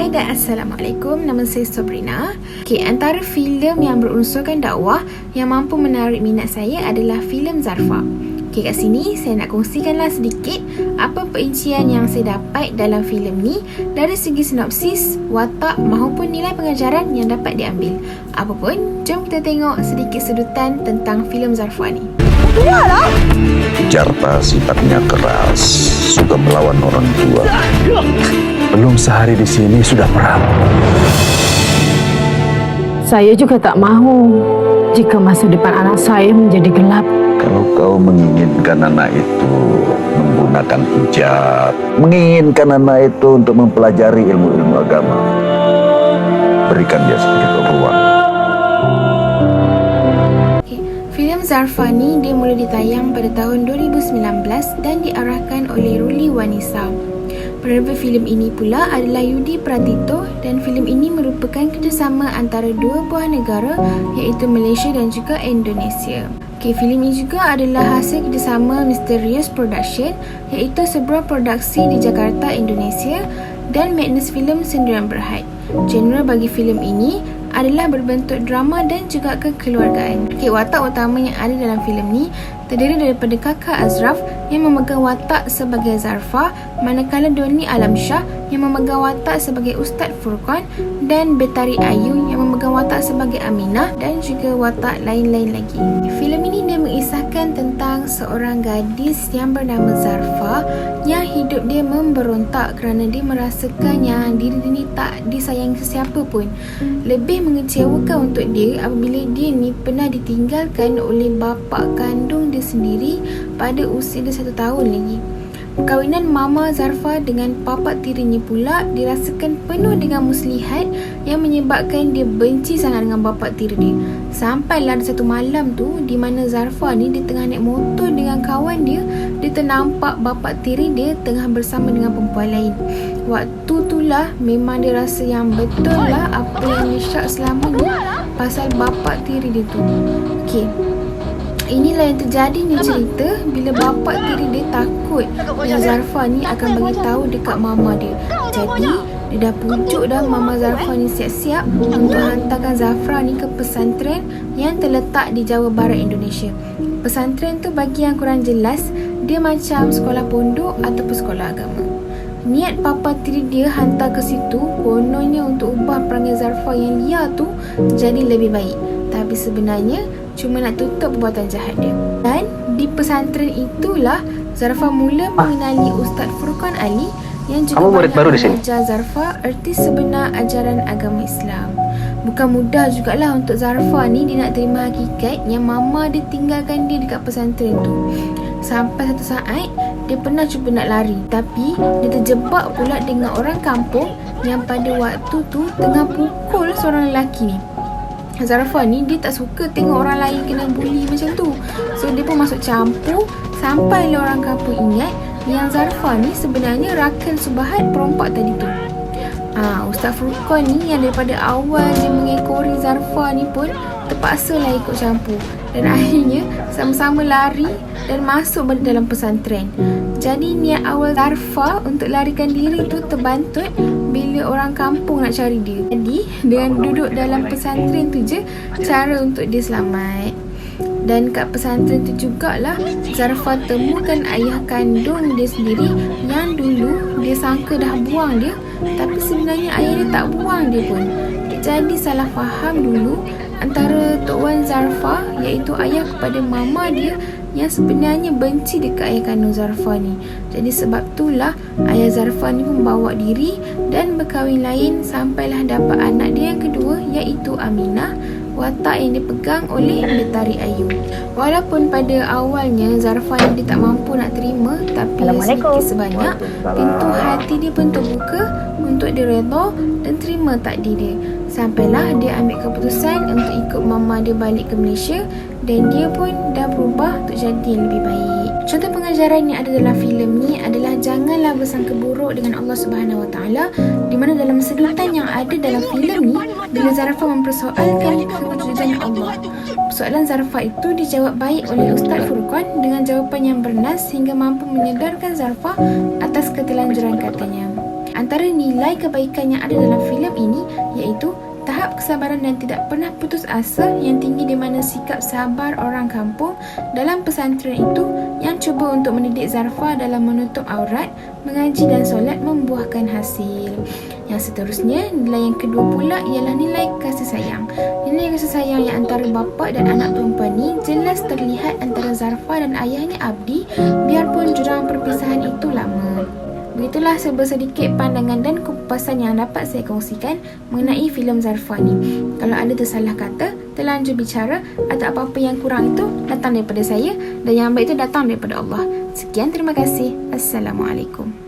Hai dan Assalamualaikum, nama saya Sabrina. Antara filem yang berunsurkan dakwah yang mampu menarik minat saya adalah filem Zarfah. Kat sini saya nak kongsikanlah sedikit apa perincian yang saya dapat dalam filem ni dari segi sinopsis, watak maupun nilai pengajaran yang dapat diambil. Apapun, jom kita tengok sedikit sedutan tentang filem Zarfah ni. Jarta sifatnya keras, suka melawan orang tua. Belum sehari di sini sudah merampok. Saya juga tak mahu jika masa depan anak saya menjadi gelap. Kalau kau menginginkan anak itu menggunakan hijab, menginginkan anak itu untuk mempelajari ilmu-ilmu agama, berikan dia sedikit ruang. Filem Zarfah ni dia mula ditayang pada tahun 2019 dan diarahkan oleh Ruli Wanisa. Penerbit filem ini pula adalah Yudi Pratito dan filem ini merupakan kerjasama antara dua buah negara iaitu Malaysia dan juga Indonesia. Filem ini juga adalah hasil kerjasama Mysterious Production iaitu sebuah produksi di Jakarta, Indonesia dan Magnus Film Sendirian Berhad. Genre bagi filem ini adalah berbentuk drama dan juga kekeluargaan. Watak utama yang ada dalam filem ni terdiri daripada kakak Azraf yang memegang watak sebagai Zarfah, manakala Doni Alamsyah yang memegang watak sebagai Ustaz Furqan dan Betari Ayu yang memegang watak sebagai Aminah dan juga watak lain-lain lagi. Filem ini dia mengisahkan tentang seorang gadis yang bernama Zarfah yang hidup dia memberontak kerana dia merasakan yang diri dia ni tak disayangi sesiapa pun. Lebih mengecewakan untuk dia apabila dia ni pernah ditinggalkan oleh bapa kandung dia sendiri pada usia dia 1 tahun lagi. Perkahwinan Mama Zarfah dengan papa tirinya pula dirasakan penuh dengan muslihat yang menyebabkan dia benci sangat dengan bapa tiri dia. Sampailah ada satu malam tu di mana Zarfah ni dia tengah naik motor dengan kawan dia, dia ternampak bapa tiri dia tengah bersama dengan perempuan lain. Waktu itulah memang dia rasa yang betul lah apa yang dia syak selama ni pasal bapa tiri dia tu. Inilah yang terjadi ni cerita bila bapa tiri dia takut yang Zarfah ni akan bagi tahu dekat mama dia. Jadi dia dah pujuk dah mama Zarfah ni siap-siap untuk hantarkan Zarfah ni ke pesantren yang terletak di Jawa Barat, Indonesia. Pesantren tu bagi yang kurang jelas, dia macam sekolah pondok ataupun sekolah agama. Niat papa tiri dia hantar ke situ kononnya untuk ubah perangai Zarfah yang liar tu jadi lebih baik. Tapi sebenarnya cuma nak tutup perbuatan jahat dia. Dan di pesantren itulah Zarfah mula mengenali Ustaz Furqan Ali yang juga murid baru di sini. mengajar Zarfah erti sebenar ajaran agama Islam. Bukan mudah jugalah untuk Zarfah ni dia nak terima hakikat yang mama dia tinggalkan dia dekat pesantren tu. Sampai satu saat dia pernah cuba nak lari, tapi dia terjebak pula dengan orang kampung yang pada waktu tu tengah pukul seorang lelaki ni. Zarfah ni dia tak suka tengok orang lain kena bully macam tu. So dia pun masuk campur sampailah orang kampung ingat yang Zarfah ni sebenarnya rakan Subahat perompak tadi tu. Ustaz Furqan ni yang daripada awal dia mengekori Zarfah ni pun terpaksalah ikut campur dan akhirnya sama-sama lari dan masuk dalam pesantren. Jadi niat awal Zarfah untuk larikan diri tu terbantut bila orang kampung nak cari dia. Jadi dengan duduk dalam pesantren tu je cara untuk dia selamat. Dan kat pesantren tu jugalah Zarfah temukan ayah kandung dia sendiri yang dulu dia sangka dah buang dia, tapi sebenarnya ayah dia tak buang dia pun. Jadi salah faham dulu antara Tok Wan Zarfah iaitu ayah kepada mama dia yang sebenarnya benci dekat ayah kandung Zarfah ni. Jadi sebab itulah ayah Zarfah ni pun bawa diri dan berkahwin lain sampailah dapat anak dia yang kedua iaitu Aminah, watak yang dipegang oleh Betari Ayu. Walaupun pada awalnya Zarfah ni dia tak mampu nak terima, tapi sedikit sebanyak pintu hati dia pun terbuka untuk dia redha dan terima takdir dia. Sampailah dia ambil keputusan untuk ikut mama dia balik ke Malaysia dan dia pun dah berubah untuk jadi yang lebih baik. Contoh pengajaran yang ada dalam filem ni adalah janganlah bersangka buruk dengan Allah Subhanahu Wa Taala, di mana dalam sedutan yang ada dalam filem ni bila Zarfah mempersoalkan kewujudan Allah. Soalan Zarfah itu dijawab baik oleh Ustaz Furqan dengan jawapan yang bernas sehingga mampu menyedarkan Zarfah atas ketelanjuran katanya. Antara nilai kebaikan yang ada dalam filem ini iaitu tahap kesabaran dan tidak pernah putus asa yang tinggi, di mana sikap sabar orang kampung dalam pesantren itu yang cuba untuk mendidik Zarfah dalam menutup aurat, mengaji dan solat membuahkan hasil. Yang seterusnya, nilai yang kedua pula ialah nilai kasih sayang. Nilai kasih sayang yang antara bapa dan anak perempuan ni jelas terlihat antara Zarfah dan ayahnya Abdi, biarpun jurang perpisahan itu lama. Begitulah sedikit pandangan dan kupasan yang dapat saya kongsikan mengenai filem Zarfah ni. Kalau ada tersalah kata, terlanjur bicara atau apa-apa yang kurang itu datang daripada saya, dan yang baik itu datang daripada Allah. Sekian, terima kasih. Assalamualaikum.